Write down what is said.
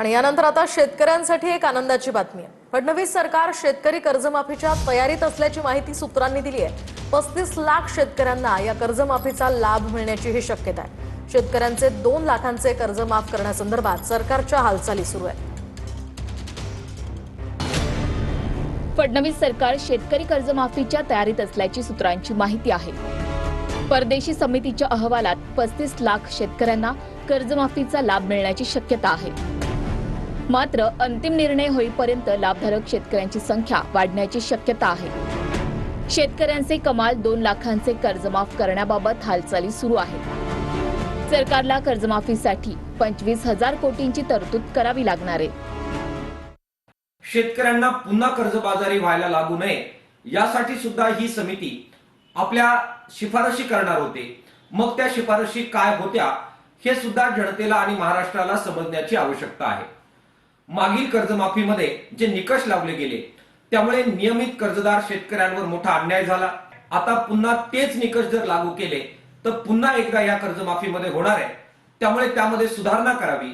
आणि यानंतर आता शेतकऱ्यांसाठी एक आनंदाची बातमी आहे। फडणवीस सरकार शेतकरी कर्जमाफीच्या तयारीत असल्याची माहिती सूत्रांनी दिली आहे। 35 लाख शेतकऱ्यांना या कर्जमाफीचा लाभ मिळण्याची ही शक्यता आहे। शेतकऱ्यांचे 2 लाखांचे कर्ज माफ करण्यासंदर्भात सरकारच्या हालचाली सुरू आहेत। फडणवीस सरकार शेतकरी कर्जमाफीच्या तयारीत असल्याची सूत्रांची माहिती आहे। परदेशी समितीच्या अहवालात 35 लाख शेतकऱ्यांना कर्जमाफीचा लाभ मिळण्याची शक्यता आहे। मात्र अंतिम निर्णय होईपर्यंत लाभधारक शेतकऱ्यांची संख्या वाढण्याची शक्यता आहे। शेतकऱ्यांचे कमाल 2 लाखांचे कर्जमाफ करण्याबाबत हालचाली सुरू आहेत। सरकारला कर्जमाफीसाठी 25,000 कोटींची तरतूद करावी लागणार आहे। शेतकऱ्यांना पुन्हा कर्जबाजारी व्हायला लागू नये यासाठी सुद्धा ही समिती आपल्या शिफारशी करणार होते। मग त्या शिफारशी काय होत्या हे सुद्धा जनतेला आणि महाराष्ट्राला समजण्याची आवश्यकता आहे। मागील कर्जमाफीमध्ये जे निकष लावले गेले त्यामुळे नियमित कर्जदार शेतकऱ्यांवर मोठा अन्याय झाला। आता पुन्हा तेच निकष जर लागू केले तर पुन्हा एकदा या कर्जमाफीमध्ये होणार आहे। त्यामुळे त्यामध्ये सुधारणा करावी।